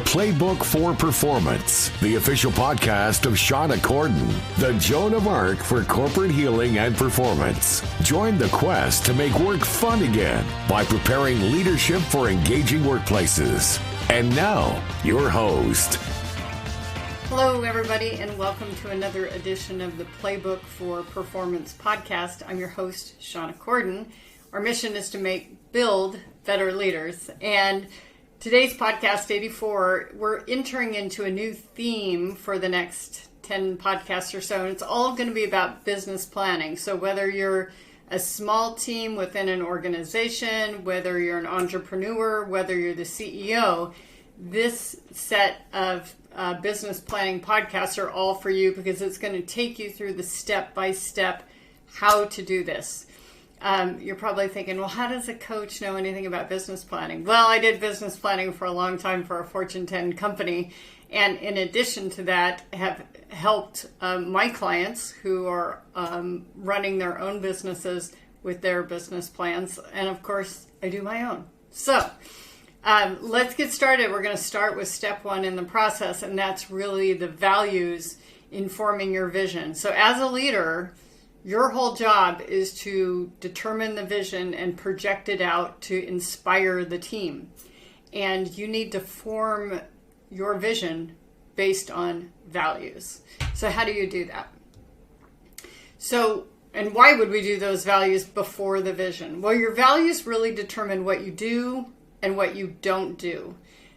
Playbook for Performance, the official podcast of Shauna Corden, the Joan of Arc for corporate healing and performance. Join the quest to make work fun again by preparing leadership for engaging workplaces. And now, your host. Hello, everybody, and welcome to another edition of the Playbook for Performance podcast. I'm your host, Shauna Corden. Our mission is to build better leaders. And today's podcast 84, we're entering into a new theme for the next 10 podcasts or so, and it's all going to be about business planning. So whether you're a small team within an organization, whether you're an entrepreneur, whether you're the CEO, this set of business planning podcasts are all for you because it's going to take you through the step-by-step how to do this. You're probably thinking, well, how does a coach know anything about business planning? Well, I did business planning for a long time for a Fortune 10 company. And in addition to that, have helped my clients who are running their own businesses with their business plans. And of course, I do my own. So let's get started. We're going to start with step one in the process, and that's really the values informing your vision. So as a leader, your whole job is to determine the vision and project it out to inspire the team. And you need to form your vision based on values. So how do you do that? And why would we do those values before the vision? Well, your values really determine what you do and what you don't do.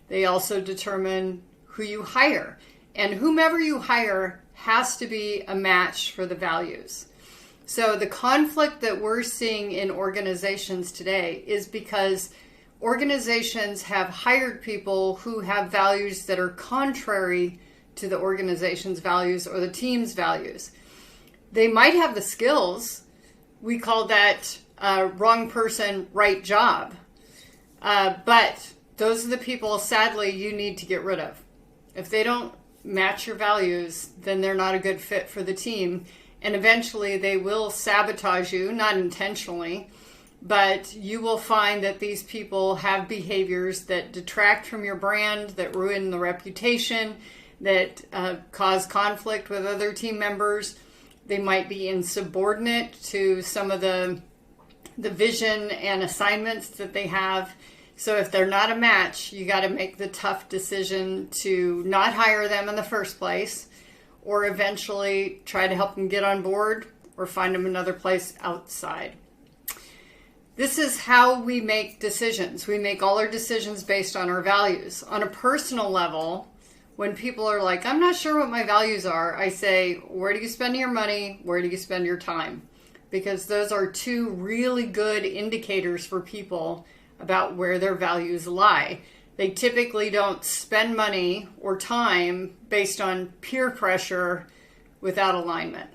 They also determine who you hire. And whomever you hire has to be a match for the values. So the conflict that we're seeing in organizations today is because organizations have hired people who have values that are contrary to the organization's values or the team's values. They might have the skills. We call that wrong person, right job. But those are the people, sadly, you need to get rid of. If they don't match your values, then they're not a good fit for the team. And eventually they will sabotage you, not intentionally, but you will find that these people have behaviors that detract from your brand, that ruin the reputation, that cause conflict with other team members. They might be insubordinate to some of the vision and assignments that they have. So if they're not a match, you got to make the tough decision to not hire them in the first place, or eventually try to help them get on board or find them another place outside. This is how we make decisions. We make all our decisions based on our values. On a personal level, when people are like, I'm not sure what my values are, I say, where do you spend your money? Where do you spend your time? Because those are two really good indicators for people about where their values lie. They typically don't spend money or time based on peer pressure without alignment.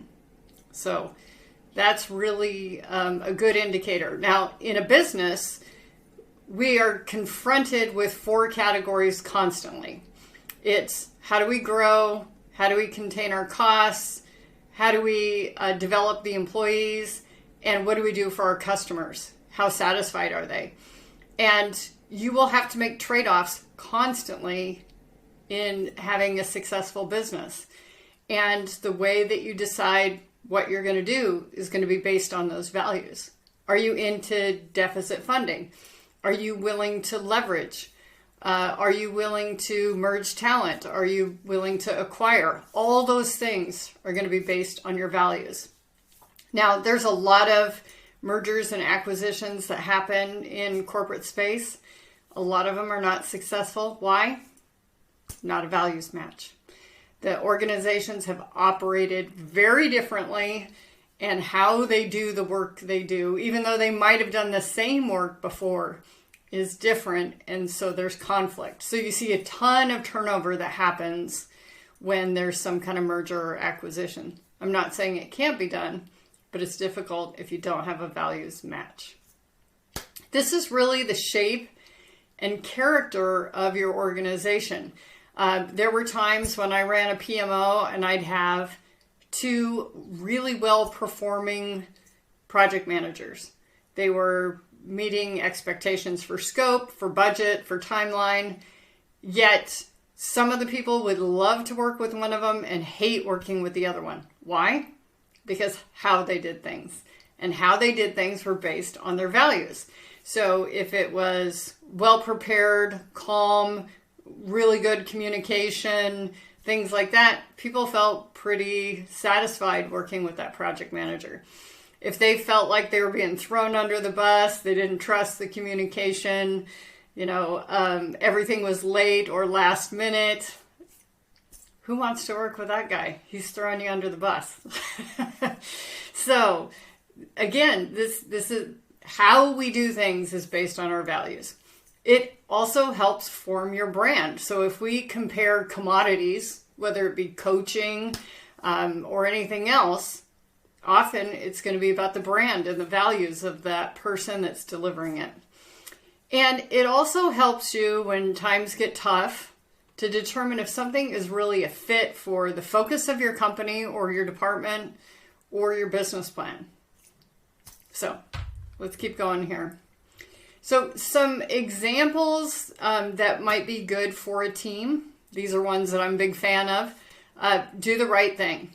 So that's really a good indicator. Now, in a business, we are confronted with 4 categories constantly. It's how do we grow? How do we contain our costs? How do we develop the employees? And what do we do for our customers? How satisfied are they? And you will have to make trade-offs constantly in having a successful business. And the way that you decide what you're going to do is going to be based on those values. Are you into deficit funding? Are you willing to leverage? Are you willing to merge talent? Are you willing to acquire? All those things are going to be based on your values. Now, there's a lot of mergers and acquisitions that happen in corporate space. A lot of them are not successful. Why? Not a values match. The organizations have operated very differently, and how they do the work they do, even though they might have done the same work before, is different, and so there's conflict. So you see a ton of turnover that happens when there's some kind of merger or acquisition. I'm not saying it can't be done, but it's difficult if you don't have a values match. This is really the shape and character of your organization. There were times when I ran a PMO and I'd have 2 really well-performing project managers. They were meeting expectations for scope, for budget, for timeline, yet Some of the people would love to work with one of them and hate working with the other one. Why? Because how they did things. And how they did things were based on their values. So if it was well-prepared, calm, really good communication, things like that, people felt pretty satisfied working with that project manager. If they felt like they were being thrown under the bus, they didn't trust the communication, everything was late or last minute, who wants to work with that guy? He's throwing you under the bus. So, again, this is how we do things is based on our values. It also helps form your brand. So if we compare commodities, whether it be coaching or anything else, often it's going to be about the brand and the values of that person that's delivering it. And it also helps you when times get tough to determine if something is really a fit for the focus of your company or your department or your business plan. So let's keep going here. So some examples that might be good for a team. These are ones that I'm a big fan of. Do the right thing.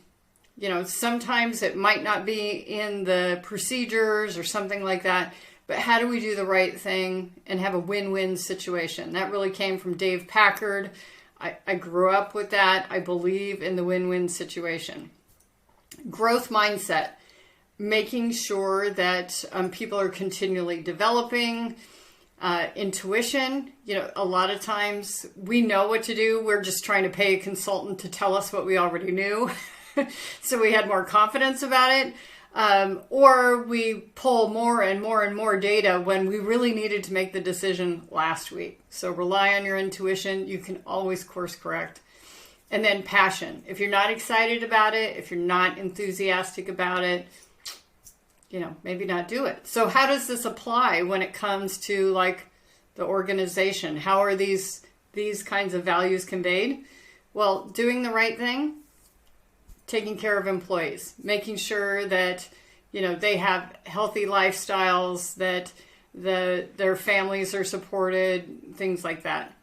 Sometimes it might not be in the procedures or something like that, but how do we do the right thing and have a win-win situation? That really came from Dave Packard. I grew up with that. I believe in the win-win situation. Growth mindset. Making sure that people are continually developing. Intuition, a lot of times we know what to do. We're just trying to pay a consultant to tell us what we already knew. So we had more confidence about it. Or we pull more and more and more data when we really needed to make the decision last week. So rely on your intuition. You can always course correct. And then passion. If you're not excited about it, if you're not enthusiastic about it, maybe not do it. So how does this apply when it comes to the organization? How are these kinds of values conveyed? Well, doing the right thing, taking care of employees, making sure that, they have healthy lifestyles, that their families are supported, things like that.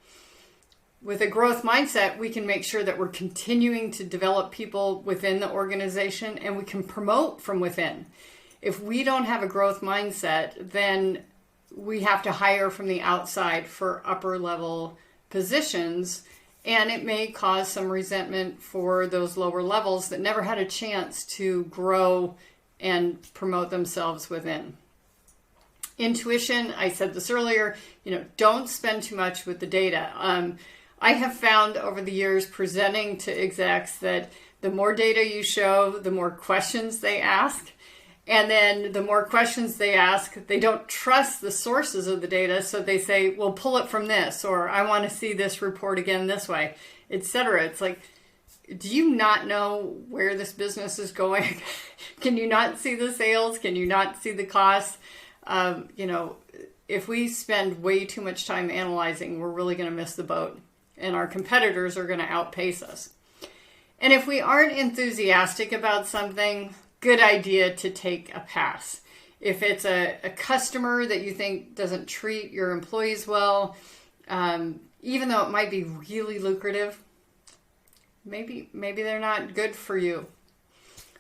With a growth mindset, we can make sure that we're continuing to develop people within the organization and we can promote from within. If we don't have a growth mindset, then we have to hire from the outside for upper level positions, and it may cause some resentment for those lower levels that never had a chance to grow and promote themselves within. Intuition, I said this earlier, don't spend too much with the data. I have found over the years presenting to execs that the more data you show, the more questions they ask. And then the more questions they ask, they don't trust the sources of the data. So they say, well, pull it from this, or I want to see this report again this way, etc. It's like, do you not know where this business is going? Can you not see the sales? Can you not see the costs? If we spend way too much time analyzing, we're really going to miss the boat. And our competitors are going to outpace us. And if we aren't enthusiastic about something, good idea to take a pass. If it's a customer that you think doesn't treat your employees well, even though it might be really lucrative, maybe they're not good for you.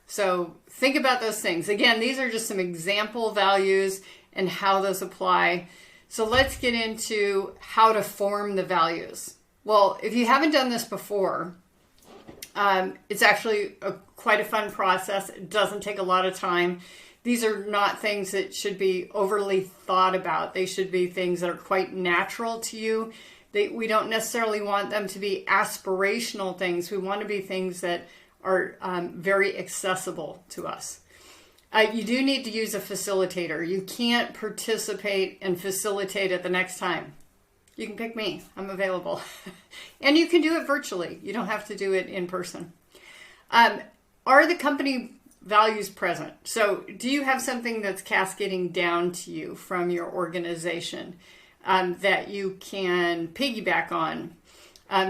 So think about those things. Again, these are just some example values and how those apply. So let's get into how to form the values. Well, if you haven't done this before, it's actually quite a fun process. It doesn't take a lot of time. These are not things that should be overly thought about. They should be things that are quite natural to you. We don't necessarily want them to be aspirational things. We want to be things that are very accessible to us. You do need to use a facilitator. You can't participate and facilitate it the next time. You can pick me. I'm available. And you can do it virtually. You don't have to do it in person. Are the company values present? So do you have something that's cascading down to you from your organization that you can piggyback on?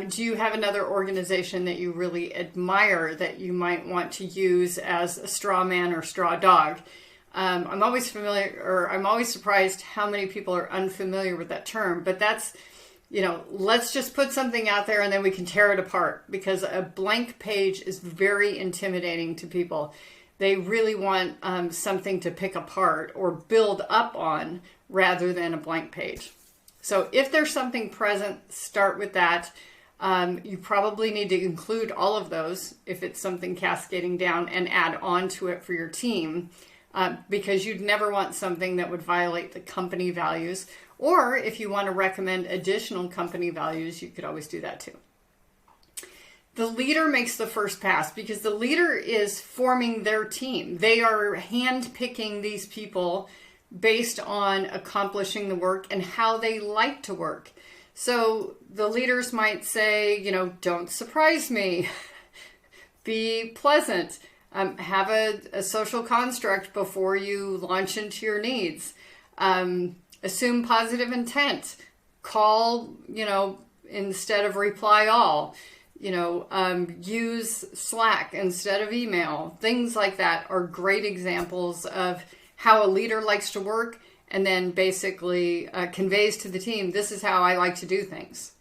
Do you have another organization that you really admire that you might want to use as a straw man or straw dog? I'm always surprised how many people are unfamiliar with that term, but that's let's just put something out there and then we can tear it apart, because a blank page is very intimidating to people. They really want something to pick apart or build up on rather than a blank page. So if there's something present, start with that. You probably need to include all of those if it's something cascading down, and add on to it for your team, because you'd never want something that would violate the company values. Or if you want to recommend additional company values, you could always do that too. The leader makes the first pass, because the leader is forming their team. They are handpicking these people based on accomplishing the work and how they like to work. So the leaders might say, don't surprise me, be pleasant, have a social construct before you launch into your needs, assume positive intent, call, instead of reply all, use Slack instead of email. Things like that are great examples of how a leader likes to work, and then basically conveys to the team, this is how I like to do things.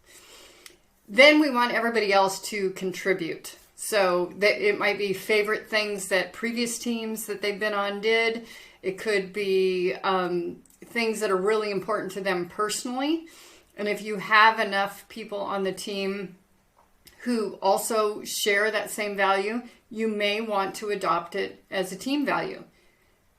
Then we want everybody else to contribute. So that it might be favorite things that previous teams that they've been on did. It could be things that are really important to them personally. And if you have enough people on the team who also share that same value, you may want to adopt it as a team value.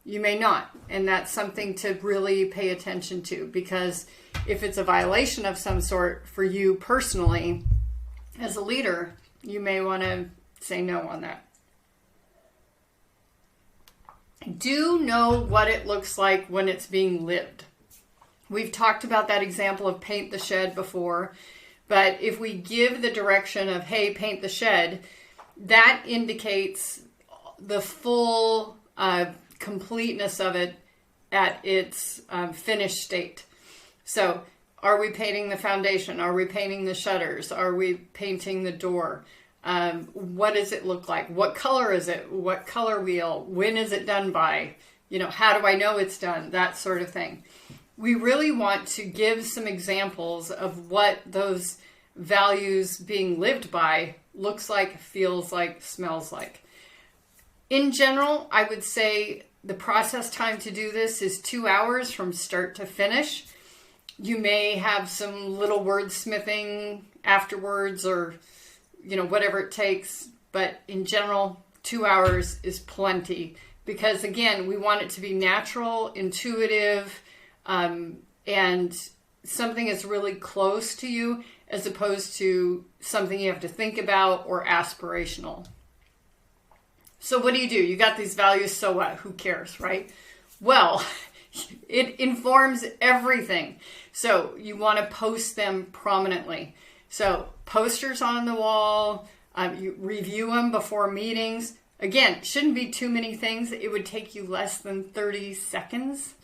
You may not. And that's something to really pay attention to, because if it's a violation of some sort for you personally as a leader, you may want to say no on that. Do know what it looks like when it's being lived. We've talked about that example of paint the shed before, but if we give the direction of, hey, paint the shed, that indicates the full completeness of it at its finished state. So are we painting the foundation? Are we painting the shutters? Are we painting the door? What does it look like? What color is it? What color wheel? When is it done by? How do I know it's done? That sort of thing. We really want to give some examples of what those values being lived by looks like, feels like, smells like. In general, I would say the process time to do this is 2 hours from start to finish. You may have some little wordsmithing afterwards, or whatever it takes. But in general, 2 hours is plenty, because again, we want it to be natural, intuitive, and something that's really close to you, as opposed to something you have to think about or aspirational. So what do? You got these values, so what? Who cares, right? Well, it informs everything. So you want to post them prominently. So posters on the wall, you review them before meetings. Again, shouldn't be too many things. It would take you less than 30 seconds.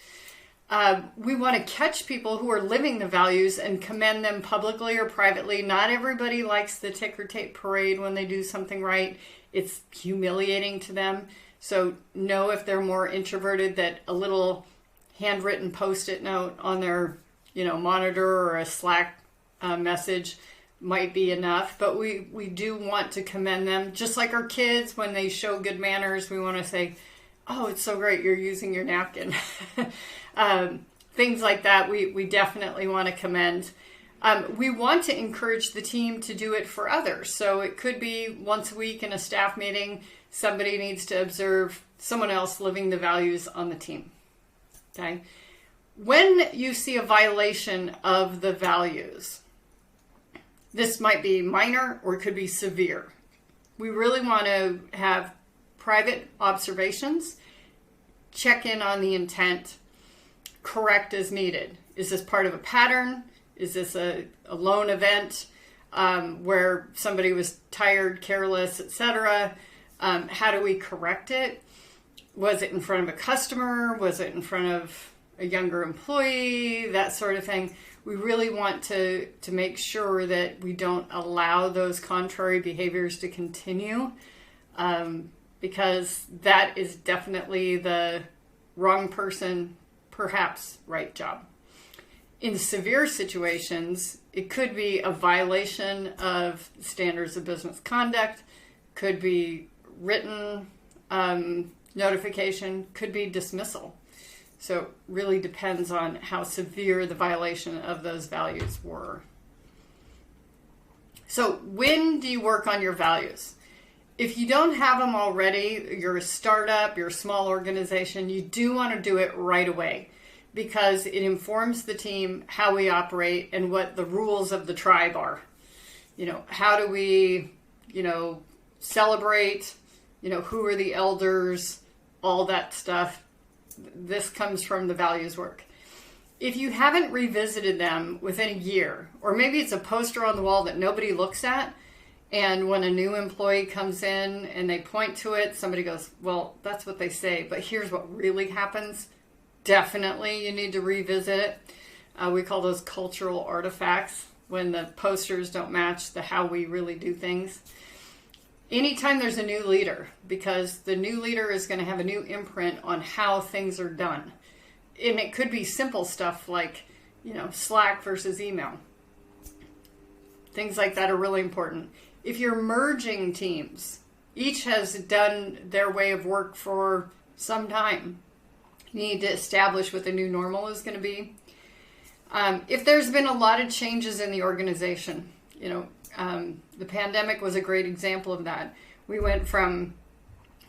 We want to catch people who are living the values and commend them publicly or privately. Not everybody likes the ticker tape parade when they do something right. It's humiliating to them. So know if they're more introverted, that a little handwritten post-it note on their monitor or a Slack message might be enough. But we do want to commend them. Just like our kids, when they show good manners, we want to say, oh, it's so great you're using your napkin. Things like that, we definitely want to commend. We want to encourage the team to do it for others. So it could be once a week in a staff meeting, somebody needs to observe someone else living the values on the team. Okay. When you see a violation of the values, this might be minor or it could be severe. We really want to have private observations, check in on the intent, correct as needed. Is this part of a pattern? Is this a lone event where somebody was tired, careless, etc.? How do we correct it? Was it in front of a customer? Was it in front of a younger employee? That sort of thing. We really want to make sure that we don't allow those contrary behaviors to continue, because that is definitely the wrong person, perhaps right job. In severe situations, It could be a violation of standards of business conduct, could be written notification, could be dismissal. So it really depends on how severe the violation of those values were. So when do you work on your values? If you don't have them already, you're a startup, you're a small organization, you do want to do it right away because it informs the team how we operate and what the rules of the tribe are. How do we, celebrate, who are the elders, all that stuff. This comes from the values work. If you haven't revisited them within a year, or maybe it's a poster on the wall that nobody looks at, and when a new employee comes in and they point to it, somebody goes, well, that's what they say, but here's what really happens. Definitely you need to revisit it. We call those cultural artifacts when the posters don't match the how we really do things. Anytime there's a new leader, because the new leader is going to have a new imprint on how things are done. And it could be simple stuff like, Slack versus email. Things like that are really important. If you're merging teams, each has done their way of work for some time. You need to establish what the new normal is going to be. If there's been a lot of changes in the organization, the pandemic was a great example of that. We went from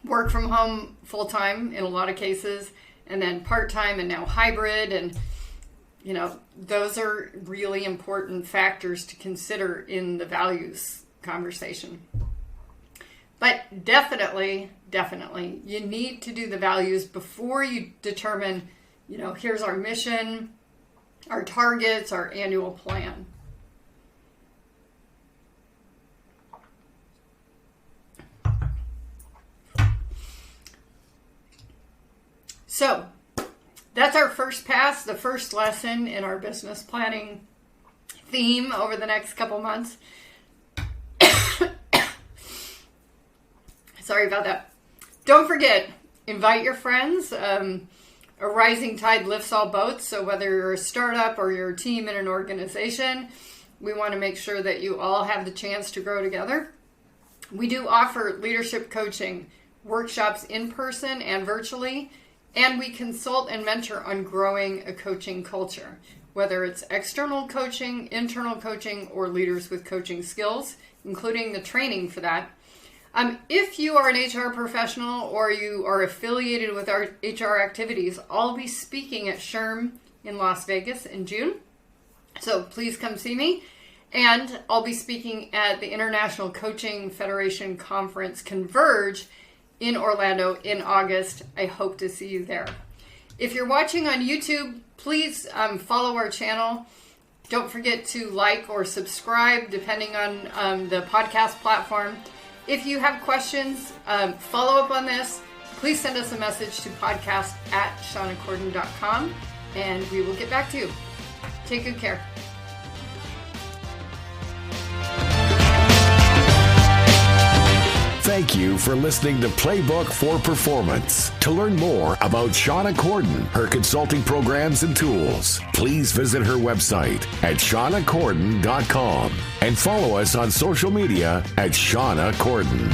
work from home full-time in a lot of cases, and then part-time and now hybrid. And, those are really important factors to consider in the values conversation. But definitely, you need to do the values before you determine, here's our mission, our targets, our annual plan. So that's our first pass, the first lesson in our business planning theme over the next couple months. Sorry about that. Don't forget, invite your friends. A rising tide lifts all boats. So whether you're a startup or you're a team in an organization, we want to make sure that you all have the chance to grow together. We do offer leadership coaching workshops in person and virtually. And we consult and mentor on growing a coaching culture, whether it's external coaching, internal coaching, or leaders with coaching skills, including the training for that. If you are an HR professional or you are affiliated with our HR activities, I'll be speaking at SHRM in Las Vegas in June. So please come see me. And I'll be speaking at the International Coaching Federation Conference Converge in Orlando in August. I hope to see you there. If you're watching on YouTube, please follow our channel. Don't forget to like or subscribe depending on the podcast platform. If you have questions, follow up on this. Please send us a message to podcast@shaunacorden.com and we will get back to you. Take good care. Thank you for listening to Playbook for Performance. To learn more about Shauna Corden, her consulting programs and tools, please visit her website at shaunacorden.com and follow us on social media at Shauna Corden.